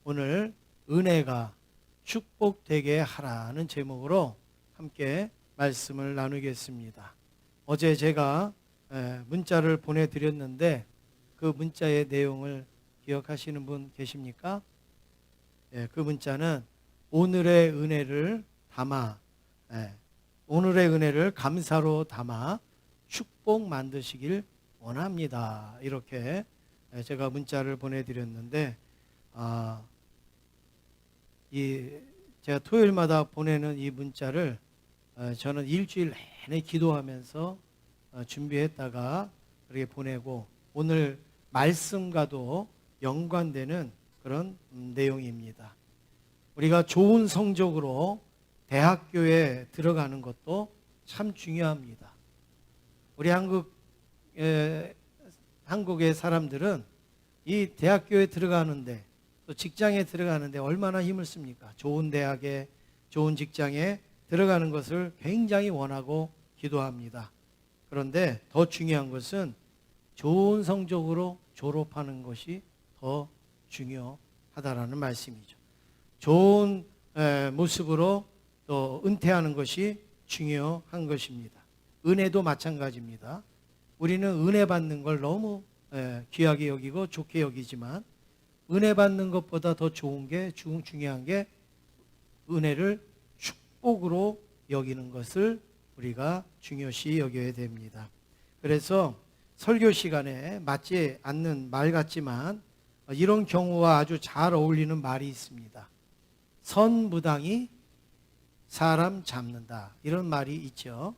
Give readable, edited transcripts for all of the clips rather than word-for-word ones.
오늘 은혜가 축복되게 하라는 제목으로 함께 말씀을 나누겠습니다. 어제 제가 문자를 보내드렸는데 그 문자의 내용을 기억하시는 분 계십니까? 그 문자는 오늘의 은혜를 담아, 오늘의 은혜를 감사로 담아 축복 만드시길 원합니다. 이렇게 제가 문자를 보내드렸는데 제가 토요일마다 보내는 이 문자를 저는 일주일 내내 기도하면서 준비했다가 그렇게 보내고 오늘 말씀과도 연관되는 그런 내용입니다. 우리가 좋은 성적으로 대학교에 들어가는 것도 참 중요합니다. 우리 한국의 사람들은 이 대학교에 들어가는데 또 직장에 들어가는데 얼마나 힘을 씁니까? 좋은 대학에, 좋은 직장에 들어가는 것을 굉장히 원하고 기도합니다. 그런데 더 중요한 것은 좋은 성적으로 졸업하는 것이 더 중요하다라는 말씀이죠. 좋은 모습으로 또 은퇴하는 것이 중요한 것입니다. 은혜도 마찬가지입니다. 우리는 은혜 받는 걸 너무 귀하게 여기고 좋게 여기지만 은혜 받는 것보다 더 좋은 게 중요한 게 은혜를 축복으로 여기는 것을 우리가 중요시 여겨야 됩니다. 그래서 설교 시간에 맞지 않는 말 같지만 이런 경우와 아주 잘 어울리는 말이 있습니다. 선무당이 사람 잡는다. 이런 말이 있죠.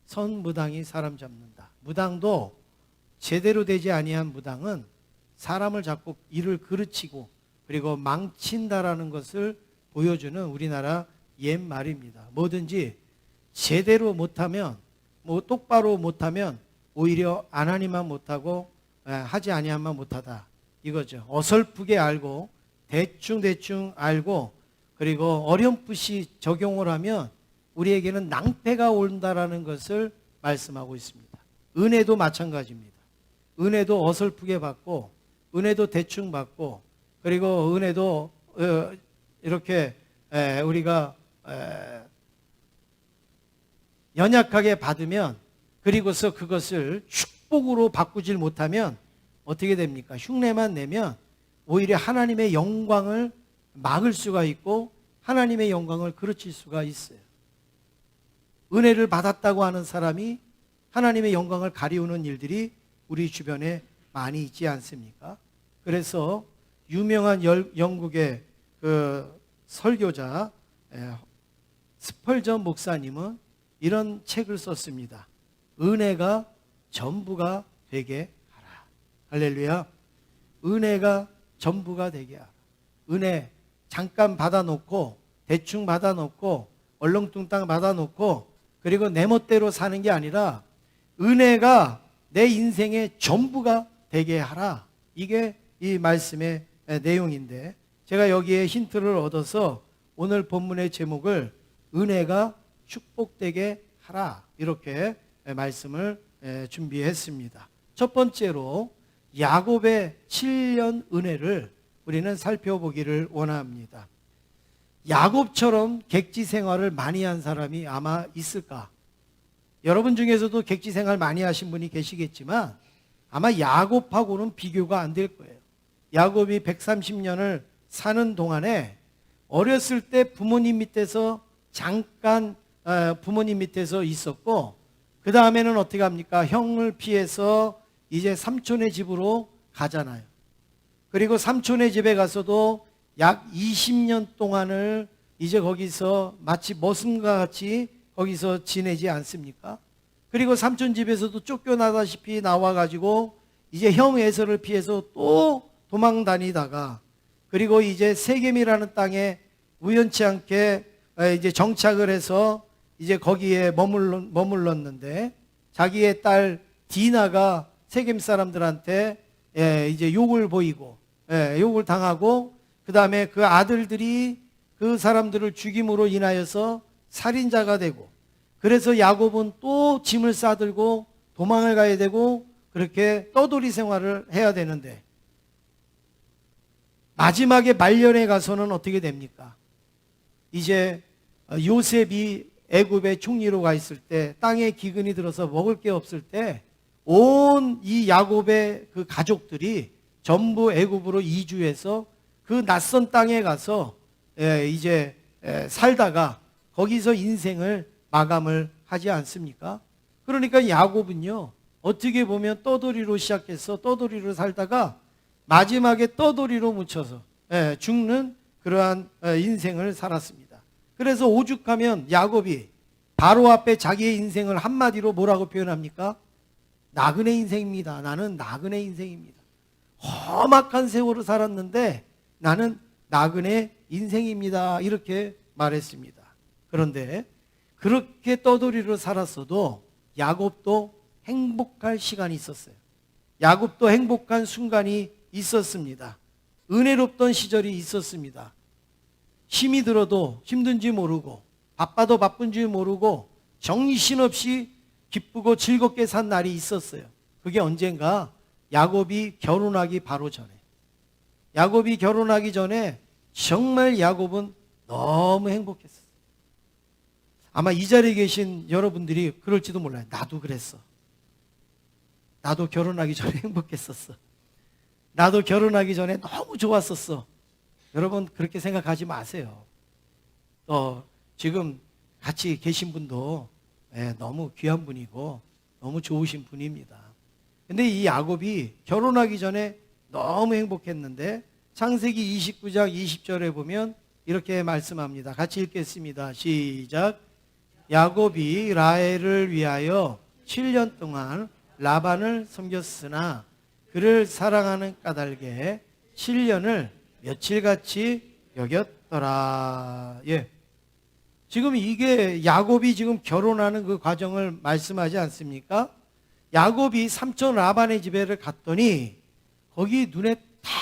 선무당이 사람 잡는다. 무당도 제대로 되지 아니한 무당은 사람을 잡고 일을 그르치고 그리고 망친다라는 것을 보여주는 우리나라 옛말입니다. 뭐든지 제대로 못하면 똑바로 못하면 오히려 안 하니만 못하고 하지 아니한만 못하다 이거죠. 어설프게 알고 대충 알고 그리고 어렴풋이 적용을 하면 우리에게는 낭패가 온다라는 것을 말씀하고 있습니다. 은혜도 마찬가지입니다. 은혜도 어설프게 받고 은혜도 대충 받고 그리고 은혜도 이렇게 우리가 연약하게 받으면 그리고서 그것을 축복으로 바꾸질 못하면 어떻게 됩니까? 흉내만 내면 오히려 하나님의 영광을 막을 수가 있고 하나님의 영광을 그르칠 수가 있어요. 은혜를 받았다고 하는 사람이 하나님의 영광을 가리우는 일들이 우리 주변에 많이 있지 않습니까? 그래서 유명한 영국의 그 설교자 스펄전 목사님은 이런 책을 썼습니다. 은혜가 전부가 되게 하라. 할렐루야. 은혜가 전부가 되게 하라. 은혜 잠깐 받아놓고 대충 받아놓고 얼렁뚱땅 받아놓고 그리고 내 멋대로 사는 게 아니라 은혜가 내 인생의 전부가 되게 하라. 이게 이 말씀의 내용인데 제가 여기에 힌트를 얻어서 오늘 본문의 제목을 은혜가 축복되게 하라 이렇게 말씀을 준비했습니다. 첫 번째로 야곱의 7년 은혜를 우리는 살펴보기를 원합니다. 야곱처럼 객지 생활을 많이 한 사람이 아마 있을까? 여러분 중에서도 객지 생활 많이 하신 분이 계시겠지만 아마 야곱하고는 비교가 안 될 거예요. 야곱이 130년을 사는 동안에 어렸을 때 부모님 밑에서 잠깐 부모님 밑에서 있었고 그 다음에는 어떻게 합니까? 형을 피해서 이제 삼촌의 집으로 가잖아요. 그리고 삼촌의 집에 가서도 약 20년 동안을 이제 거기서 마치 머슴과 같이 거기서 지내지 않습니까? 그리고 삼촌 집에서도 쫓겨나다시피 나와가지고 이제 형 에서를 피해서 또 도망 다니다가 그리고 이제 세겜이라는 땅에 우연치 않게 이제 정착을 해서 이제 거기에 머물렀는데 자기의 딸 디나가 세겜 사람들한테 이제 욕을 보이고 욕을 당하고 그 다음에 그 아들들이 그 사람들을 죽임으로 인하여서 살인자가 되고 그래서 야곱은 또 짐을 싸들고 도망을 가야 되고 그렇게 떠돌이 생활을 해야 되는데 마지막에 말년에 가서는 어떻게 됩니까? 이제 요셉이 애굽의 총리로 가 있을 때, 땅에 기근이 들어서 먹을 게 없을 때 온 이 야곱의 그 가족들이 전부 애굽으로 이주해서 그 낯선 땅에 가서 이제 살다가 거기서 인생을 마감을 하지 않습니까? 그러니까 야곱은요, 어떻게 보면 떠돌이로 시작해서 떠돌이로 살다가 마지막에 떠돌이로 묻혀서 죽는 그러한 인생을 살았습니다. 그래서 오죽하면 야곱이 바로 앞에 자기의 인생을 한마디로 뭐라고 표현합니까? 나그네 인생입니다. 나는 나그네 인생입니다. 험악한 세월을 살았는데 나는 나그네 인생입니다. 이렇게 말했습니다. 그런데 그렇게 떠돌이로 살았어도 야곱도 행복할 시간이 있었어요. 야곱도 행복한 순간이 있었습니다. 은혜롭던 시절이 있었습니다. 힘이 들어도 힘든지 모르고 바빠도 바쁜지 모르고 정신없이 기쁘고 즐겁게 산 날이 있었어요. 그게 언젠가 야곱이 결혼하기 바로 전에. 야곱이 결혼하기 전에 정말 야곱은 너무 행복했어요. 아마 이 자리에 계신 여러분들이 그럴지도 몰라요. 나도 그랬어. 나도 결혼하기 전에 행복했었어. 나도 결혼하기 전에 너무 좋았었어. 여러분 그렇게 생각하지 마세요. 지금 같이 계신 분도 너무 귀한 분이고 너무 좋으신 분입니다. 근데 이 야곱이 결혼하기 전에 너무 행복했는데 창세기 29장 20절에 보면 이렇게 말씀합니다. 같이 읽겠습니다. 시작. 야곱이 라헬을 위하여 7년 동안 라반을 섬겼으나 그를 사랑하는 까닭에 7년을 며칠같이 여겼더라. 지금 이게 야곱이 지금 결혼하는 그 과정을 말씀하지 않습니까? 야곱이 삼촌 라반의 집에를 갔더니 거기 눈에 탁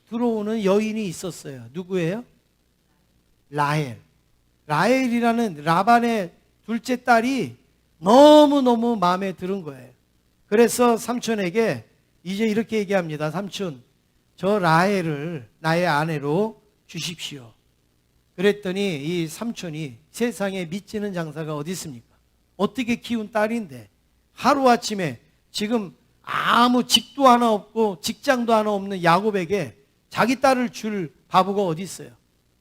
들어오는 여인이 있었어요. 누구예요? 라헬. 라헬이라는 라반의 둘째 딸이 너무너무 마음에 드는 거예요. 그래서 삼촌에게 이제 이렇게 얘기합니다. 삼촌, 저 라헬을 나의 아내로 주십시오. 그랬더니 이 삼촌이 세상에 믿지는 장사가 어디 있습니까? 어떻게 키운 딸인데 하루아침에 지금 아무 직도 하나 없고 직장도 하나 없는 야곱에게 자기 딸을 줄 바보가 어디 있어요?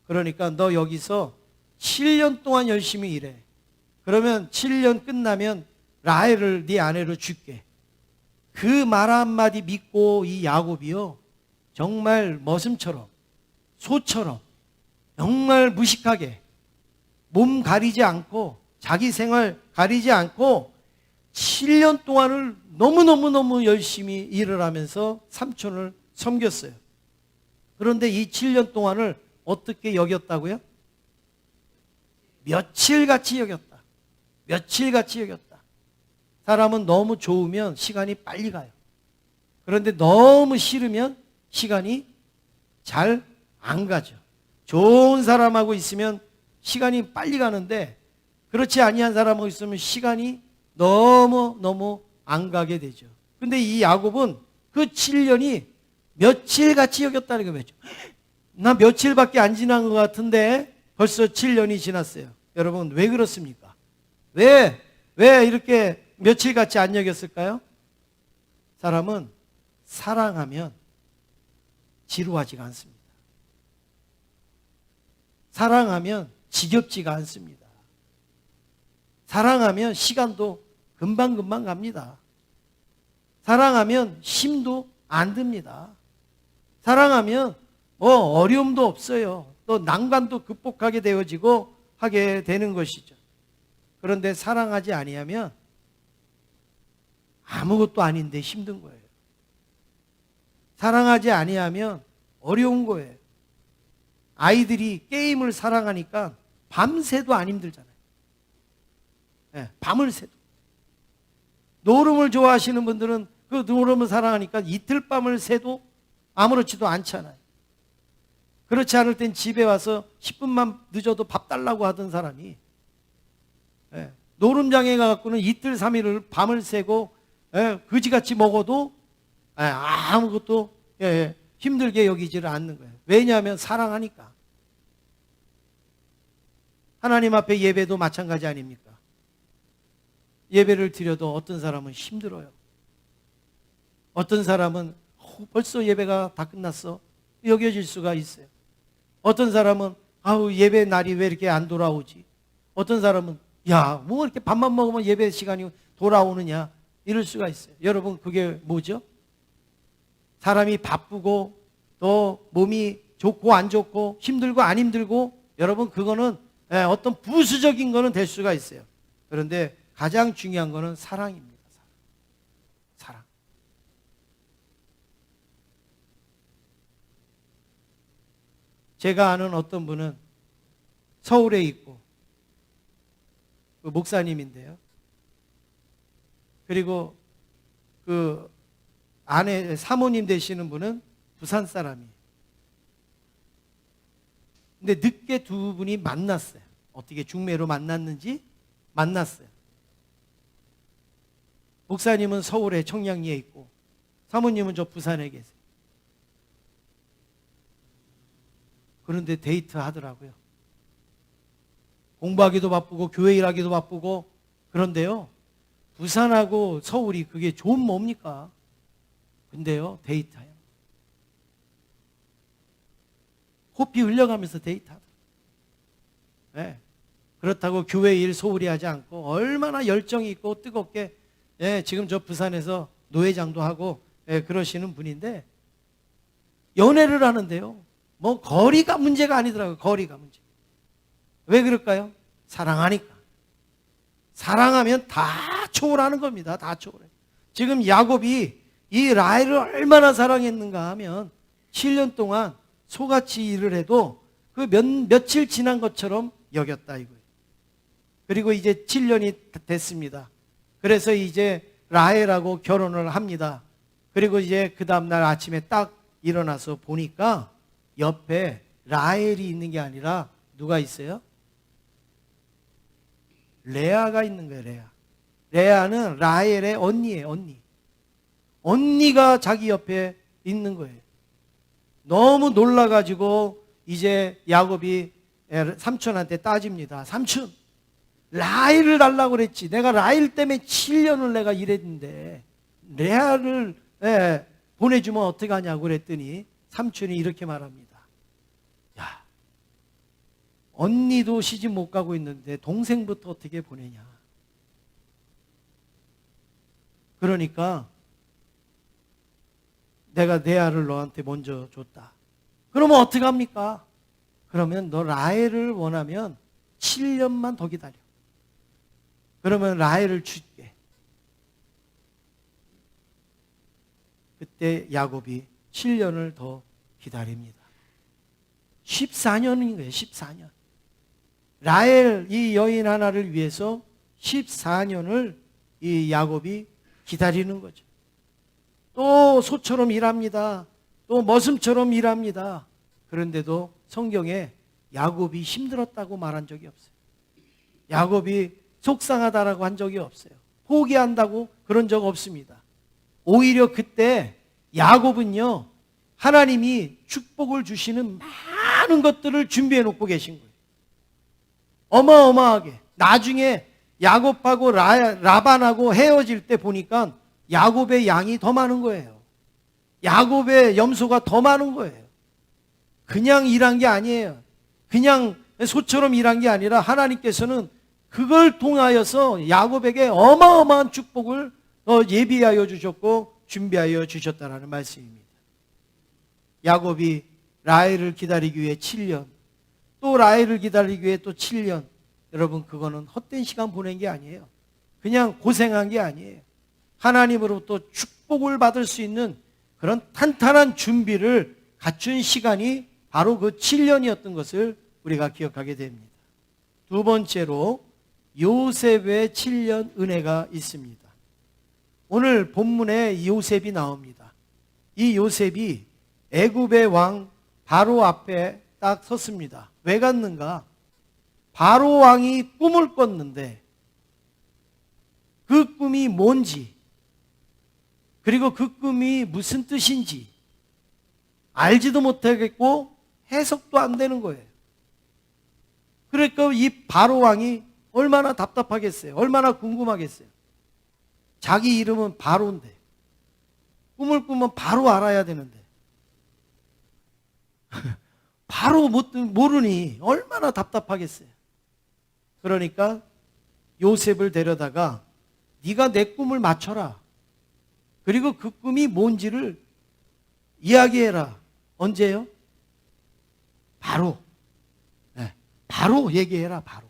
그러니까 너 여기서 7년 동안 열심히 일해. 그러면 7년 끝나면 라헬을 네 아내로 줄게. 그 말 한마디 믿고 이 야곱이요, 정말 머슴처럼 소처럼 정말 무식하게 몸 가리지 않고 자기 생활 가리지 않고 7년 동안을 너무너무너무 열심히 일을 하면서 삼촌을 섬겼어요. 그런데 이 7년 동안을 어떻게 여겼다고요? 며칠같이 여겼다. 며칠같이 여겼다. 사람은 너무 좋으면 시간이 빨리 가요. 그런데 너무 싫으면 시간이 잘 안 가죠. 좋은 사람하고 있으면 시간이 빨리 가는데 그렇지 아니한 사람하고 있으면 시간이 너무 안 가게 되죠. 근데 이 야곱은 그 7년이 며칠같이 여겼다는 거죠. 나 며칠밖에 안 지난 것 같은데 벌써 7년이 지났어요. 여러분 왜 그렇습니까? 왜 이렇게 며칠같이 안 여겼을까요? 사람은 사랑하면 지루하지가 않습니다. 사랑하면 지겹지가 않습니다. 사랑하면 시간도 금방금방 갑니다. 사랑하면 힘도 안 듭니다. 사랑하면 어려움도 없어요. 또 난관도 극복하게 되어지고 하게 되는 것이죠. 그런데 사랑하지 아니하면 아무것도 아닌데 힘든 거예요. 사랑하지 아니하면 어려운 거예요. 아이들이 게임을 사랑하니까 밤새도 안 힘들잖아요. 밤을 새도. 노름을 좋아하시는 분들은 그 노름을 사랑하니까 이틀 밤을 새도 아무렇지도 않잖아요. 그렇지 않을 땐 집에 와서 10분만 늦어도 밥 달라고 하던 사람이 노름장에 가갖고는 이틀 3일을 밤을 새고 그지같이 먹어도 아무것도 힘들게 여기지를 않는 거예요. 왜냐하면 사랑하니까. 하나님 앞에 예배도 마찬가지 아닙니까? 예배를 드려도 어떤 사람은 힘들어요. 어떤 사람은 벌써 예배가 다 끝났어 여겨질 수가 있어요. 어떤 사람은 아우 예배 날이 왜 이렇게 안 돌아오지? 어떤 사람은 야 뭐 이렇게 밥만 먹으면 예배 시간이 돌아오느냐 이럴 수가 있어요. 여러분 그게 뭐죠? 사람이 바쁘고 또 몸이 좋고 안 좋고 힘들고 안 힘들고 여러분 그거는 어떤 부수적인 거는 될 수가 있어요. 그런데 가장 중요한 거는 사랑입니다. 사랑. 제가 아는 어떤 분은 서울에 있고 그 목사님인데요. 그리고 그 아내 사모님 되시는 분은 부산 사람이에요. 근데 늦게 두 분이 만났어요. 어떻게 중매로 만났는지 만났어요. 목사님은 서울에 청량리에 있고 사모님은 저 부산에 계세요. 그런데 데이트 하더라고요. 공부하기도 바쁘고 교회 일하기도 바쁘고 그런데요. 부산하고 서울이 그게 좋은 뭡니까? 근데요. 데이트해요. 호피 흘려가면서 데이트하더라고요. 네. 그렇다고 교회 일 소홀히 하지 않고 얼마나 열정이 있고 뜨겁게 지금 저 부산에서 노회장도 하고 그러시는 분인데 연애를 하는데요. 뭐 거리가 문제가 아니더라고요. 거리가 문제. 왜 그럴까요? 사랑하니까. 사랑하면 다 초월하는 겁니다. 다 초월해. 지금 야곱이 이 라헬을 얼마나 사랑했는가 하면 7년 동안 소같이 일을 해도 그 며칠 지난 것처럼 여겼다 이거예요. 그리고 이제 7년이 됐습니다. 그래서 이제 라헬하고 결혼을 합니다. 그리고 이제 그 다음날 아침에 딱 일어나서 보니까 옆에 라헬이 있는 게 아니라 누가 있어요? 레아가 있는 거예요. 레아. 레아는 라헬의 언니예요. 언니. 언니가 자기 옆에 있는 거예요. 너무 놀라가지고 이제 야곱이 삼촌한테 따집니다. 삼촌, 라헬을 달라고 그랬지. 내가 라헬 때문에 7년을 내가 일했는데 레아를 보내주면 어떡하냐고 그랬더니 삼촌이 이렇게 말합니다. 야, 언니도 시집 못 가고 있는데 동생부터 어떻게 보내냐. 그러니까 내가 레아를 너한테 먼저 줬다. 그러면 어떡합니까? 그러면 너 라헬을 원하면 7년만 더 기다려. 그러면 라헬을 줄게. 그때 야곱이 7년을 더 기다립니다. 14년인 거예요. 14년. 라헬 이 여인 하나를 위해서 14년을 이 야곱이 기다리는 거죠. 또 소처럼 일합니다. 또 머슴처럼 일합니다. 그런데도 성경에 야곱이 힘들었다고 말한 적이 없어요. 야곱이 속상하다라고 한 적이 없어요. 포기한다고 그런 적 없습니다. 오히려 그때 야곱은요, 하나님이 축복을 주시는 많은 것들을 준비해 놓고 계신 거예요. 어마어마하게. 나중에 야곱하고 라반하고 헤어질 때 보니까 야곱의 양이 더 많은 거예요. 야곱의 염소가 더 많은 거예요. 그냥 일한 게 아니에요. 그냥 소처럼 일한 게 아니라 하나님께서는 그걸 통하여서 야곱에게 어마어마한 축복을 예비하여 주셨고 준비하여 주셨다라는 말씀입니다. 야곱이 라헬을 기다리기 위해 7년, 또 라헬을 기다리기 위해 또 7년. 여러분 그거는 헛된 시간 보낸 게 아니에요. 그냥 고생한 게 아니에요. 하나님으로부터 축복을 받을 수 있는 그런 탄탄한 준비를 갖춘 시간이 바로 그 7년이었던 것을 우리가 기억하게 됩니다. 두 번째로 요셉의 7년 은혜가 있습니다. 오늘 본문에 요셉이 나옵니다. 이 요셉이 애굽의 왕 바로 앞에 딱 섰습니다. 왜 갔는가? 바로 왕이 꿈을 꿨는데 그 꿈이 뭔지 그리고 그 꿈이 무슨 뜻인지 알지도 못하겠고 해석도 안 되는 거예요. 그러니까 이 바로 왕이 얼마나 답답하겠어요. 얼마나 궁금하겠어요. 자기 이름은 바로인데 꿈을 꾸면 바로 알아야 되는데 바로 모르니 얼마나 답답하겠어요. 그러니까 요셉을 데려다가 네가 내 꿈을 맞춰라. 그리고 그 꿈이 뭔지를 이야기해라. 언제요? 바로. 네, 바로 얘기해라. 바로.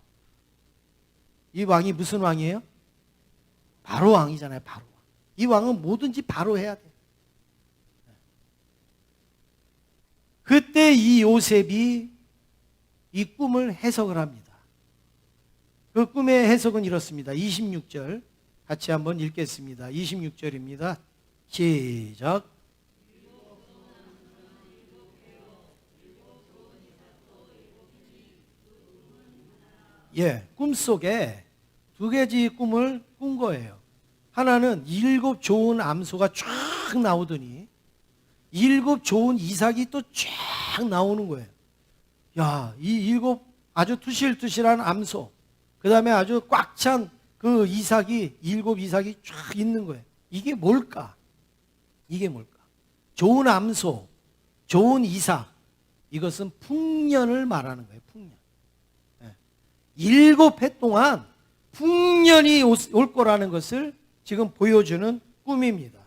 이 왕이 무슨 왕이에요? 바로 왕이잖아요. 바로 왕. 이 왕은 뭐든지 바로 해야 돼. 그때 이 요셉이 이 꿈을 해석을 합니다. 그 꿈의 해석은 이렇습니다. 26절 같이 한번 읽겠습니다. 26절입니다. 시작. 예, 꿈속에 두 가지 꿈을 꾼 거예요. 하나는 7 좋은 암소가 쫙 나오더니 7 좋은 이삭이 또 쫙 나오는 거예요. 야, 이 7 아주 투실투실한 암소, 그 다음에 아주 꽉 찬 그 이삭이, 7 이삭이 쫙 있는 거예요. 이게 뭘까? 이게 뭘까? 좋은 암소, 좋은 이삭, 이것은 풍년을 말하는 거예요. 풍년. 7해 동안 풍년이 올 거라는 것을 지금 보여주는 꿈입니다.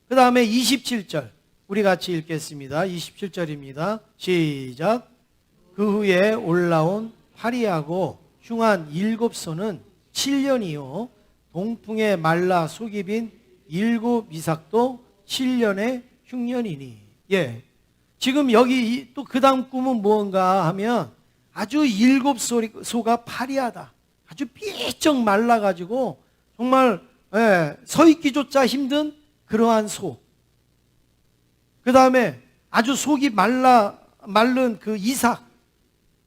그 다음에 27절 우리 같이 읽겠습니다. 27절입니다. 시작. 그 후에 올라온 화려하고 흉한 7소는 7년이요 동풍에 말라 속이 빈 7 이삭도 7년의 흉년이니. 예, 지금 여기 또 그 다음 꿈은 무언가 하면 아주 7 소가 파리하다. 아주 삐쩍 말라가지고 정말 서 있기조차 힘든 그러한 소. 그 다음에 아주 속이 마른 그 이삭.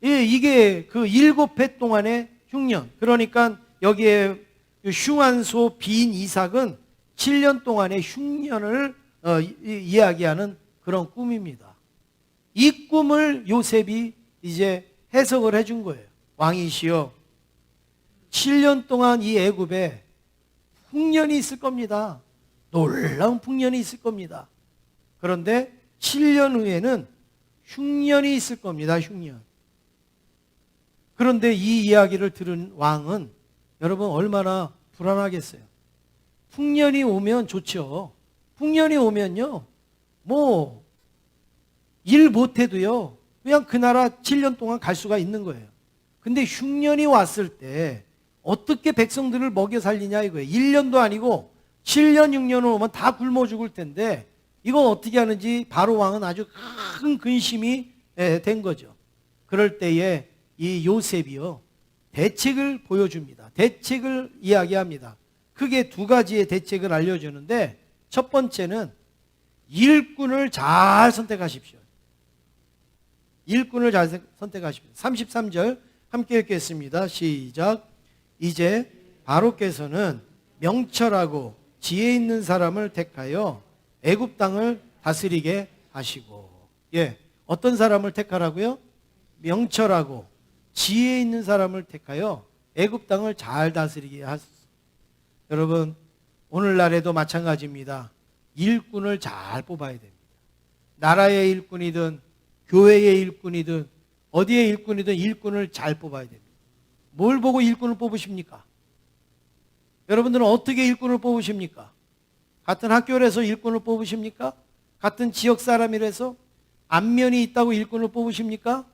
예, 이게 그 7해 동안의 흉년. 그러니까 여기에 흉한 소 빈 이삭은 7년 동안의 흉년을 이야기하는 그런 꿈입니다. 이 꿈을 요셉이 이제 해석을 해준 거예요. 왕이시여, 7년 동안 이 애굽에 풍년이 있을 겁니다. 놀라운 풍년이 있을 겁니다. 그런데 7년 후에는 흉년이 있을 겁니다. 흉년. 그런데 이 이야기를 들은 왕은 여러분 얼마나 불안하겠어요. 풍년이 오면 좋죠. 풍년이 오면요, 뭐 일 못해도요 그냥 그 나라 7년 동안 갈 수가 있는 거예요. 근데 흉년이 왔을 때 어떻게 백성들을 먹여 살리냐 이거예요. 1년도 아니고 7년 6년을 오면 다 굶어 죽을 텐데 이거 어떻게 하는지 바로 왕은 아주 큰 근심이 된 거죠. 그럴 때에 이 요셉이요 대책을 보여줍니다. 대책을 이야기합니다. 크게 두 가지의 대책을 알려주는데 첫 번째는 일꾼을 잘 선택하십시오. 일꾼을 잘 선택하십시오. 33절 함께 읽겠습니다. 시작. 이제 바로께서는 명철하고 지혜 있는 사람을 택하여 애굽 땅을 다스리게 하시고. 예, 어떤 사람을 택하라고요? 명철하고 지혜 있는 사람을 택하여 애굽 땅을 잘 다스리게 하소서. 여러분, 오늘날에도 마찬가지입니다. 일꾼을 잘 뽑아야 됩니다. 나라의 일꾼이든 교회의 일꾼이든 어디의 일꾼이든 일꾼을 잘 뽑아야 됩니다. 뭘 보고 일꾼을 뽑으십니까? 여러분들은 어떻게 일꾼을 뽑으십니까? 같은 학교에서 일꾼을 뽑으십니까? 같은 지역 사람이라서 안면이 있다고 일꾼을 뽑으십니까?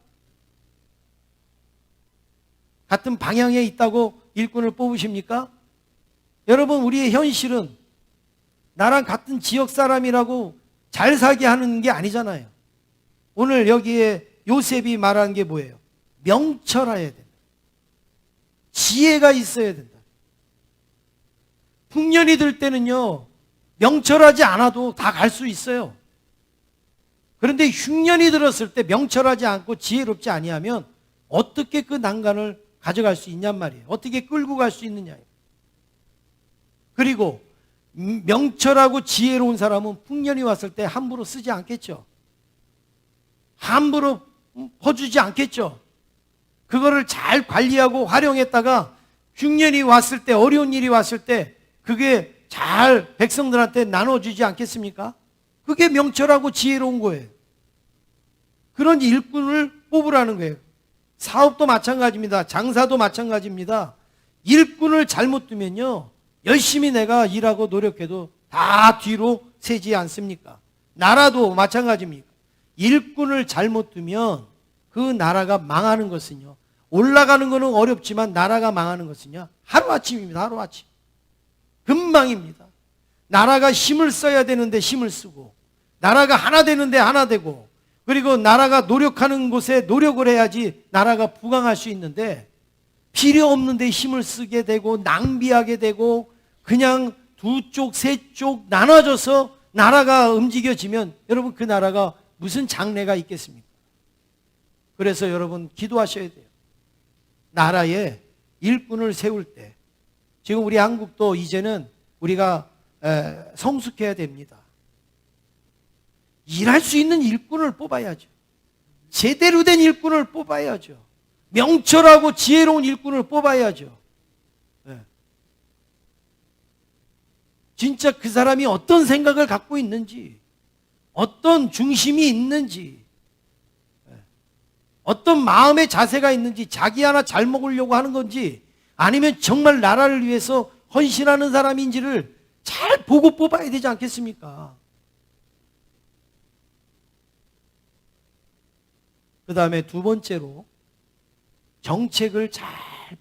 같은 방향에 있다고 일꾼을 뽑으십니까? 여러분, 우리의 현실은 나랑 같은 지역 사람이라고 잘 살게 하는 게 아니잖아요. 오늘 여기에 요셉이 말하는 게 뭐예요? 명철해야 된다. 지혜가 있어야 된다. 풍년이 들 때는요, 명철하지 않아도 다 갈 수 있어요. 그런데 흉년이 들었을 때 명철하지 않고 지혜롭지 아니하면 어떻게 그 난간을 가져갈 수 있냔 말이에요. 어떻게 끌고 갈 수 있느냐예요. 그리고 명철하고 지혜로운 사람은 풍년이 왔을 때 함부로 쓰지 않겠죠. 함부로 퍼주지 않겠죠. 그거를 잘 관리하고 활용했다가 흉년이 왔을 때, 어려운 일이 왔을 때 그게 잘 백성들한테 나눠주지 않겠습니까? 그게 명철하고 지혜로운 거예요. 그런 일꾼을 뽑으라는 거예요. 사업도 마찬가지입니다. 장사도 마찬가지입니다. 일꾼을 잘못 두면요, 열심히 내가 일하고 노력해도 다 뒤로 새지 않습니까? 나라도 마찬가지입니다. 일꾼을 잘못 두면 그 나라가 망하는 것은요, 올라가는 것은 어렵지만 나라가 망하는 것은요, 하루아침입니다. 하루아침. 금방입니다. 나라가 힘을 써야 되는데 힘을 쓰고, 나라가 하나 되는데 하나 되고, 그리고 나라가 노력하는 곳에 노력을 해야지 나라가 부강할 수 있는데, 필요 없는데 힘을 쓰게 되고 낭비하게 되고 그냥 두 쪽, 세 쪽 나눠져서 나라가 움직여지면 여러분 그 나라가 무슨 장래가 있겠습니까? 그래서 여러분 기도하셔야 돼요. 나라에 일꾼을 세울 때, 지금 우리 한국도 이제는 우리가 성숙해야 됩니다. 일할 수 있는 일꾼을 뽑아야죠. 제대로 된 일꾼을 뽑아야죠. 명철하고 지혜로운 일꾼을 뽑아야죠. 진짜 그 사람이 어떤 생각을 갖고 있는지, 어떤 중심이 있는지, 어떤 마음의 자세가 있는지, 자기 하나 잘 먹으려고 하는 건지, 아니면 정말 나라를 위해서 헌신하는 사람인지를 잘 보고 뽑아야 되지 않겠습니까? 그 다음에 두 번째로 정책을 잘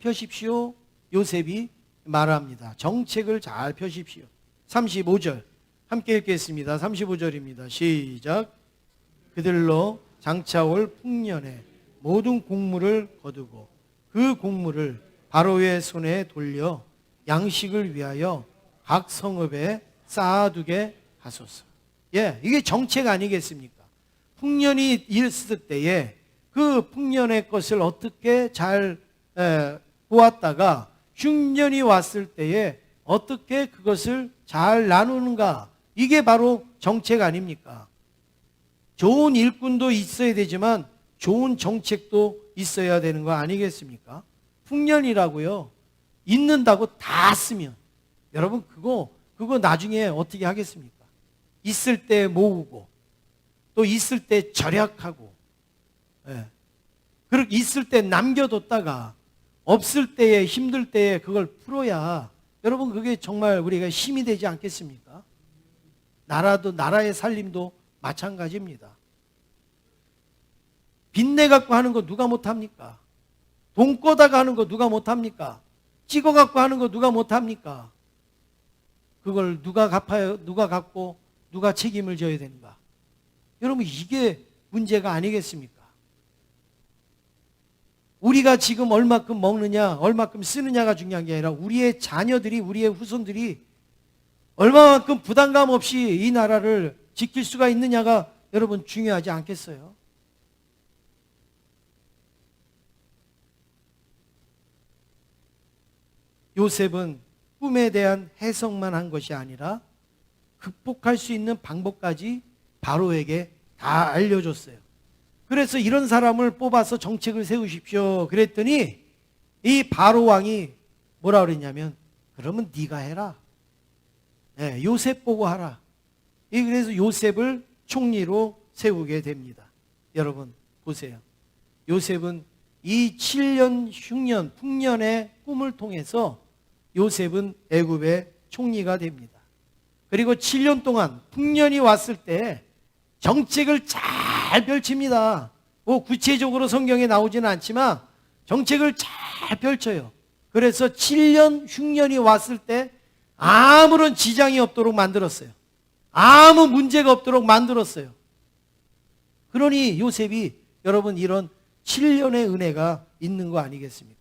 펴십시오. 요셉이 말합니다. 정책을 잘 펴십시오. 35절 함께 읽겠습니다. 35절입니다. 시작. 그들로 장차올 풍년에 모든 곡물을 거두고 그 곡물을 바로의 손에 돌려 양식을 위하여 각 성읍에 쌓아두게 하소서. 예, 이게 정책 아니겠습니까? 풍년이 있을 때에 그 풍년의 것을 어떻게 잘 보았다가 흉년이 왔을 때에 어떻게 그것을 잘 나누는가, 이게 바로 정책 아닙니까? 좋은 일꾼도 있어야 되지만 좋은 정책도 있어야 되는 거 아니겠습니까? 풍년이라고요, 있는다고 다 쓰면 여러분 그거 나중에 어떻게 하겠습니까? 있을 때 모으고 또 있을 때 절약하고, 그렇게 있을 때 남겨뒀다가 없을 때에, 힘들 때에 그걸 풀어야 여러분 그게 정말 우리가 힘이 되지 않겠습니까? 나라의 살림도 마찬가지입니다. 빚내 갖고 하는 거 누가 못합니까? 돈 꺼다가 하는 거 누가 못합니까? 찍어 갖고 하는 거 누가 못합니까? 그걸 누가 갚아요? 누가 갚고 누가 책임을 져야 되는가? 여러분 이게 문제가 아니겠습니까? 우리가 지금 얼마큼 먹느냐, 얼마큼 쓰느냐가 중요한 게 아니라 우리의 자녀들이, 우리의 후손들이 얼마만큼 부담감 없이 이 나라를 지킬 수가 있느냐가 여러분 중요하지 않겠어요? 요셉은 꿈에 대한 해석만 한 것이 아니라 극복할 수 있는 방법까지 바로에게 다 알려줬어요. 그래서 이런 사람을 뽑아서 정책을 세우십시오 그랬더니 이 바로 왕이 뭐라 그랬냐면, 그러면 네가 해라. 요셉 보고 하라. 그래서 요셉을 총리로 세우게 됩니다. 여러분 보세요. 요셉은 이 7년 흉년 풍년의 꿈을 통해서 요셉은 애굽의 총리가 됩니다. 그리고 7년 동안 풍년이 왔을 때 정책을 잘 펼칩니다. 구체적으로 성경에 나오지는 않지만 정책을 잘 펼쳐요. 그래서 7년 흉년이 왔을 때 아무런 지장이 없도록 만들었어요. 아무 문제가 없도록 만들었어요. 그러니 요셉이 여러분 이런 7년의 은혜가 있는 거 아니겠습니까?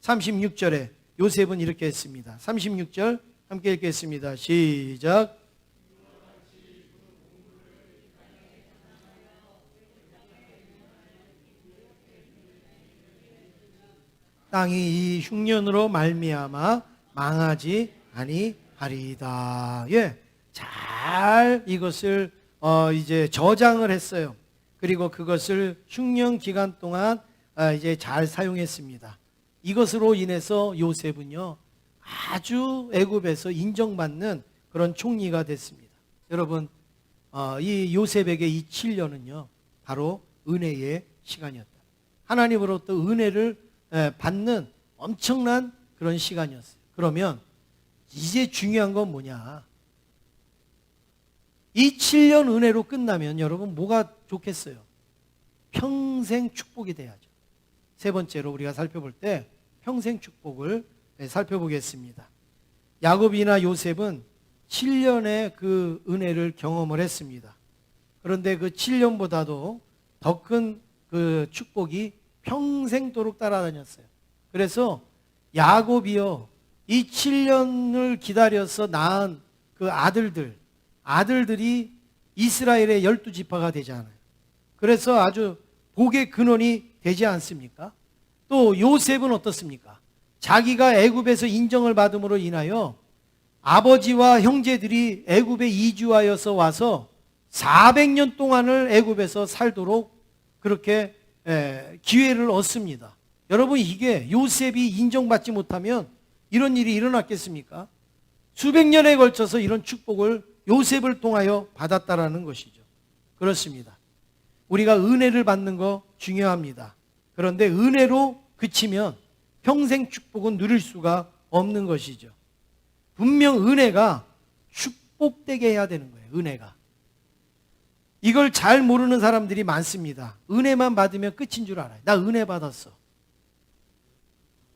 36절에 요셉은 이렇게 했습니다. 36절 함께 읽겠습니다. 시작. 땅이 이 흉년으로 말미암아 망하지 아니하리이다. 잘 이것을 이제 저장을 했어요. 그리고 그것을 흉년 기간 동안 이제 잘 사용했습니다. 이것으로 인해서 요셉은요, 아주 애굽에서 인정받는 그런 총리가 됐습니다. 여러분, 이 요셉에게 이 7년은요, 바로 은혜의 시간이었다. 하나님으로부터 은혜를 받는 엄청난 그런 시간이었어요. 그러면 이제 중요한 건 뭐냐? 이 7년 은혜로 끝나면 여러분 뭐가 좋겠어요? 평생 축복이 돼야죠. 세 번째로 우리가 살펴볼 때 평생 축복을 살펴보겠습니다. 야곱이나 요셉은 7년의 그 은혜를 경험을 했습니다. 그런데 그 7년보다도 더 큰 그 축복이 평생도록 따라다녔어요. 그래서 야곱이요, 이 7년을 기다려서 낳은 그 아들들이 이스라엘의 12지파가 되잖아요. 그래서 아주 복의 근원이 되지 않습니까? 또 요셉은 어떻습니까? 자기가 애굽에서 인정을 받음으로 인하여 아버지와 형제들이 애굽에 이주하여서 와서 400년 동안을 애굽에서 살도록 그렇게 기회를 얻습니다. 여러분, 이게 요셉이 인정받지 못하면 이런 일이 일어났겠습니까? 수백 년에 걸쳐서 이런 축복을 요셉을 통하여 받았다라는 것이죠. 그렇습니다. 우리가 은혜를 받는 거 중요합니다. 그런데 은혜로 그치면 평생 축복은 누릴 수가 없는 것이죠. 분명 은혜가 축복되게 해야 되는 거예요. 은혜가. 이걸 잘 모르는 사람들이 많습니다. 은혜만 받으면 끝인 줄 알아요. 나 은혜 받았어.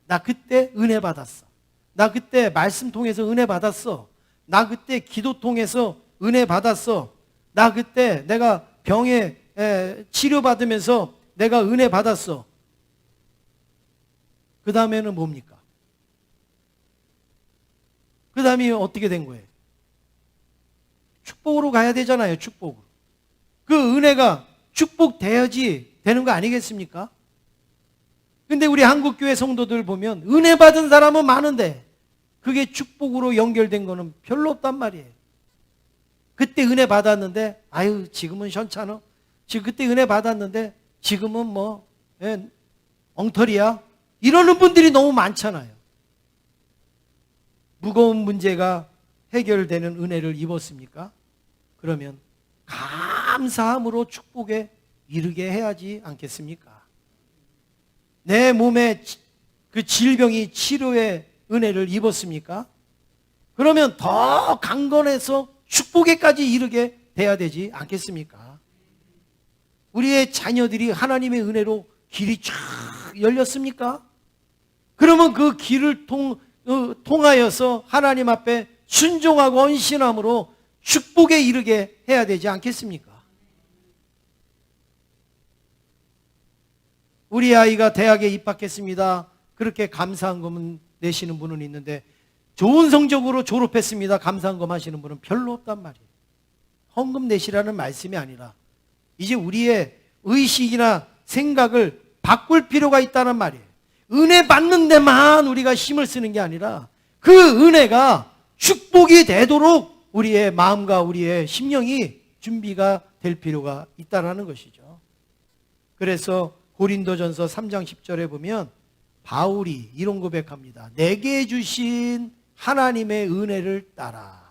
나 그때 은혜 받았어. 나 그때 말씀 통해서 은혜 받았어. 나 그때 기도 통해서 은혜 받았어. 나 그때 내가 병에 치료받으면서 내가 은혜 받았어. 그 다음에는 뭡니까? 그 다음에 어떻게 된 거예요? 축복으로 가야 되잖아요. 축복으로. 그 은혜가 축복돼야지 되는 거 아니겠습니까? 근데 우리 한국교회 성도들 보면 은혜 받은 사람은 많은데 그게 축복으로 연결된 거는 별로 없단 말이에요. 그때 은혜 받았는데 아유 지금은 현찮아. 지금 그때 은혜 받았는데 지금은 뭐 엉터리야. 이러는 분들이 너무 많잖아요. 무거운 문제가 해결되는 은혜를 입었습니까? 그러면 감사함으로 축복에 이르게 해야지 않겠습니까? 내 몸에 그 질병이 치료의 은혜를 입었습니까? 그러면 더 강건해서 축복에까지 이르게 돼야 되지 않겠습니까? 우리의 자녀들이 하나님의 은혜로 길이 쫙 열렸습니까? 그러면 그 길을 통하여서 하나님 앞에 순종하고 헌신함으로 축복에 이르게 해야 되지 않겠습니까? 우리 아이가 대학에 입학했습니다. 그렇게 감사한금 내시는 분은 있는데 좋은 성적으로 졸업했습니다. 감사한금 하시는 분은 별로 없단 말이에요. 헌금 내시라는 말씀이 아니라 이제 우리의 의식이나 생각을 바꿀 필요가 있다는 말이에요. 은혜 받는 데만 우리가 힘을 쓰는 게 아니라 그 은혜가 축복이 되도록 우리의 마음과 우리의 심령이 준비가 될 필요가 있다는 것이죠. 그래서 고린도전서 3장 10절에 보면 바울이 이런 고백합니다. 내게 주신 하나님의 은혜를 따라.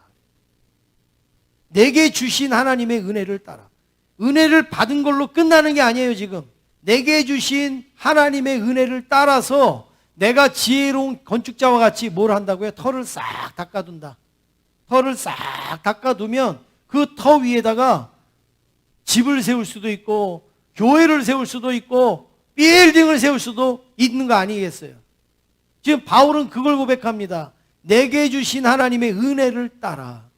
내게 주신 하나님의 은혜를 따라. 은혜를 받은 걸로 끝나는 게 아니에요, 지금. 내게 주신 하나님의 은혜를 따라서 내가 지혜로운 건축자와 같이 뭘 한다고요? 터를 싹 닦아둔다. 터를 싹 닦아두면 그 터 위에다가 집을 세울 수도 있고 교회를 세울 수도 있고 빌딩을 세울 수도 있는 거 아니겠어요? 지금 바울은 그걸 고백합니다. 내게 주신 하나님의 은혜를 따라.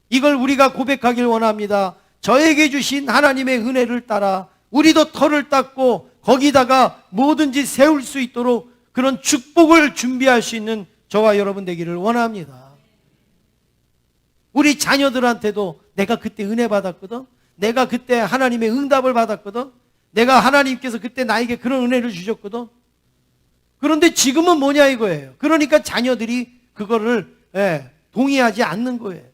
이걸 우리가 고백하길 원합니다. 저에게 주신 하나님의 은혜를 따라 우리도 터를 닦고 거기다가 뭐든지 세울 수 있도록 그런 축복을 준비할 수 있는 저와 여러분 되기를 원합니다. 우리 자녀들한테도 내가 그때 은혜 받았거든. 내가 그때 하나님의 응답을 받았거든. 내가 하나님께서 그때 나에게 그런 은혜를 주셨거든. 그런데 지금은 뭐냐 이거예요. 그러니까 자녀들이 그거를 동의하지 않는 거예요.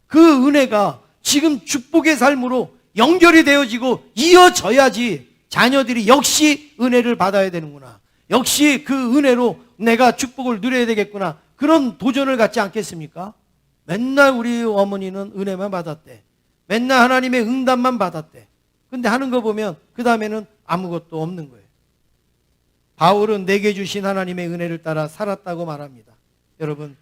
그 은혜가 지금 축복의 삶으로 연결이 되어지고 이어져야지 자녀들이 역시 은혜를 받아야 되는구나. 역시 그 은혜로 내가 축복을 누려야 되겠구나. 그런 도전을 갖지 않겠습니까? 맨날 우리 어머니는 은혜만 받았대. 맨날 하나님의 응답만 받았대. 근데 하는 거 보면 그 다음에는 아무것도 없는 거예요. 바울은 내게 주신 하나님의 은혜를 따라 살았다고 말합니다. 여러분,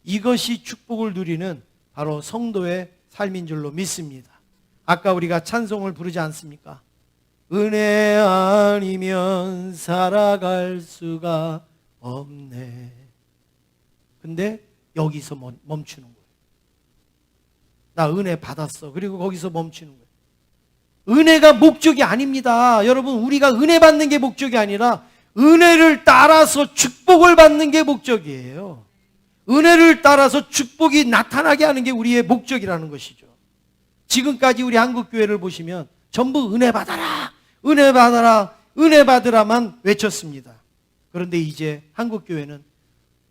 이것이 축복을 누리는 바로 성도의 삶인 줄로 믿습니다. 아까 우리가 찬송을 부르지 않습니까? 은혜 아니면 살아갈 수가 없네. 근데 여기서 멈추는 거예요. 나 은혜 받았어. 그리고 거기서 멈추는 거예요. 은혜가 목적이 아닙니다. 여러분, 우리가 은혜 받는 게 목적이 아니라 은혜를 따라서 축복을 받는 게 목적이에요. 은혜를 따라서 축복이 나타나게 하는 게 우리의 목적이라는 것이죠. 지금까지 우리 한국교회를 보시면 전부 은혜 받아라, 은혜 받아라, 은혜 받으라만 외쳤습니다. 그런데 이제 한국교회는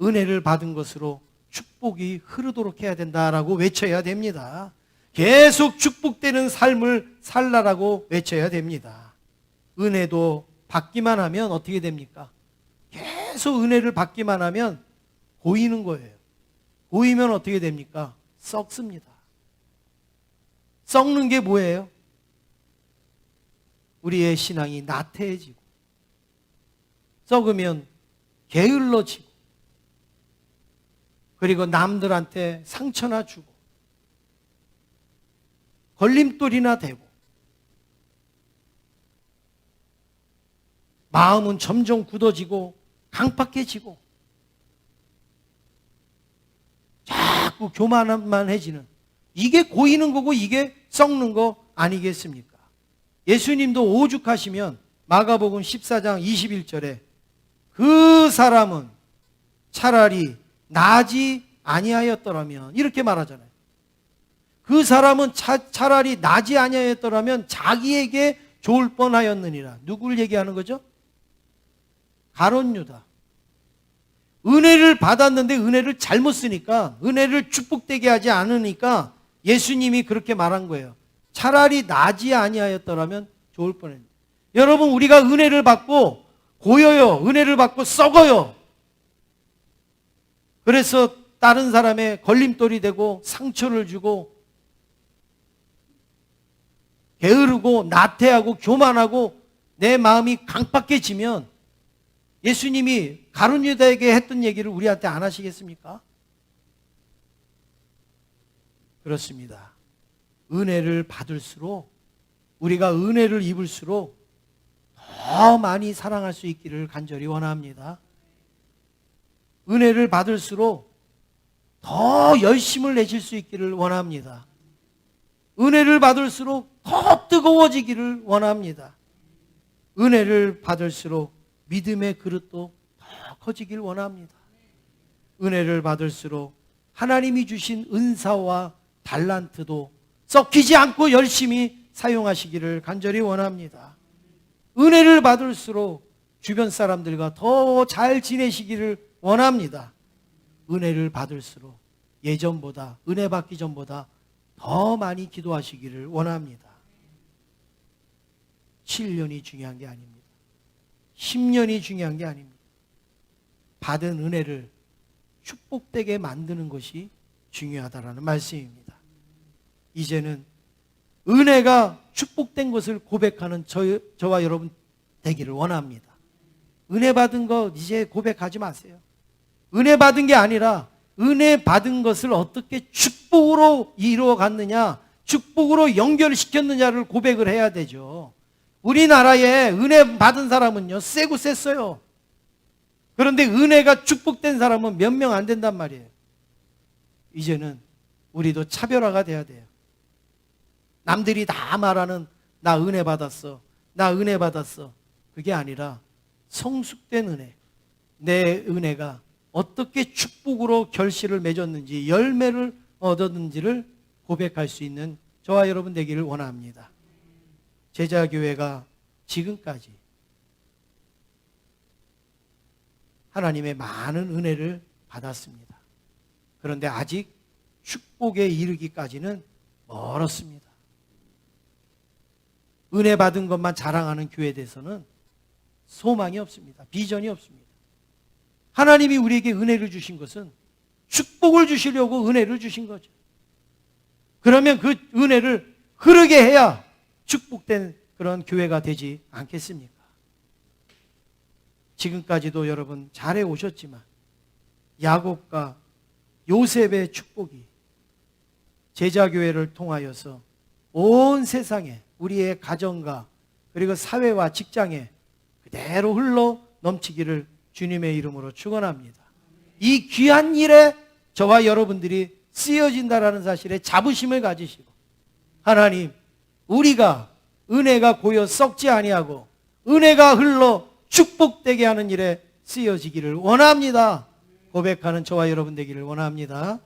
은혜를 받은 것으로 축복이 흐르도록 해야 된다라고 외쳐야 됩니다. 계속 축복되는 삶을 살라라고 외쳐야 됩니다. 은혜도 받기만 하면 어떻게 됩니까? 계속 은혜를 받기만 하면 고이는 거예요. 고이면 어떻게 됩니까? 썩습니다. 썩는 게 뭐예요? 우리의 신앙이 나태해지고, 썩으면 게을러지고, 그리고 남들한테 상처나 주고, 걸림돌이나 되고, 마음은 점점 굳어지고 강팍해지고 자꾸 교만만해지는, 이게 고이는 거고 이게 썩는 거 아니겠습니까? 예수님도 오죽하시면 마가복음 14장 21절에 그 사람은 차라리 나지 아니하였더라면, 이렇게 말하잖아요. 그 사람은 차라리 나지 아니하였더라면 자기에게 좋을 뻔하였느니라. 누구를 얘기하는 거죠? 가룟 유다. 은혜를 받았는데 은혜를 잘못 쓰니까, 은혜를 축복되게 하지 않으니까 예수님이 그렇게 말한 거예요. 차라리 나지 아니하였더라면 좋을 뻔했는데. 여러분, 우리가 은혜를 받고 고여요. 은혜를 받고 썩어요. 그래서 다른 사람의 걸림돌이 되고 상처를 주고 게으르고 나태하고 교만하고 내 마음이 강팍해지면 예수님이 가룟 유다에게 했던 얘기를 우리한테 안 하시겠습니까? 그렇습니다. 은혜를 받을수록, 우리가 은혜를 입을수록 더 많이 사랑할 수 있기를 간절히 원합니다. 은혜를 받을수록 더 열심을 내실 수 있기를 원합니다. 은혜를 받을수록 더 뜨거워지기를 원합니다. 은혜를 받을수록 믿음의 그릇도 더 커지길 원합니다. 은혜를 받을수록 하나님이 주신 은사와 달란트도 썩히지 않고 열심히 사용하시기를 간절히 원합니다. 은혜를 받을수록 주변 사람들과 더 잘 지내시기를 원합니다. 은혜를 받을수록 예전보다, 은혜 받기 전보다 더 많이 기도하시기를 원합니다. 7년이 중요한 게 아닙니다. 10년이 중요한 게 아닙니다. 받은 은혜를 축복되게 만드는 것이 중요하다라는 말씀입니다. 이제는 은혜가 축복된 것을 고백하는 저와 여러분 되기를 원합니다. 은혜 받은 거 이제 고백하지 마세요. 은혜 받은 게 아니라 은혜 받은 것을 어떻게 축복으로 이루어갔느냐, 축복으로 연결시켰느냐를 고백을 해야 되죠. 우리나라에 은혜 받은 사람은요, 세고 셌어요. 그런데 은혜가 축복된 사람은 몇 명 안 된단 말이에요. 이제는 우리도 차별화가 돼야 돼요. 남들이 다 말하는 나 은혜 받았어, 나 은혜 받았어, 그게 아니라 성숙된 은혜, 내 은혜가 어떻게 축복으로 결실을 맺었는지, 열매를 얻었는지를 고백할 수 있는 저와 여러분 되기를 원합니다. 제자교회가 지금까지 하나님의 많은 은혜를 받았습니다. 그런데 아직 축복에 이르기까지는 멀었습니다. 은혜 받은 것만 자랑하는 교회에 대해서는 소망이 없습니다. 비전이 없습니다. 하나님이 우리에게 은혜를 주신 것은 축복을 주시려고 은혜를 주신 거죠. 그러면 그 은혜를 흐르게 해야 축복된 그런 교회가 되지 않겠습니까? 지금까지도 여러분 잘해 오셨지만 야곱과 요셉의 축복이 제자교회를 통하여서 온 세상에 우리의 가정과 그리고 사회와 직장에 그대로 흘러 넘치기를 주님의 이름으로 축원합니다. 이 귀한 일에 저와 여러분들이 쓰여진다라는 사실에 자부심을 가지시고 하나님, 우리가 은혜가 고여 썩지 아니하고 은혜가 흘러 축복되게 하는 일에 쓰여지기를 원합니다. 고백하는 저와 여러분 되기를 원합니다.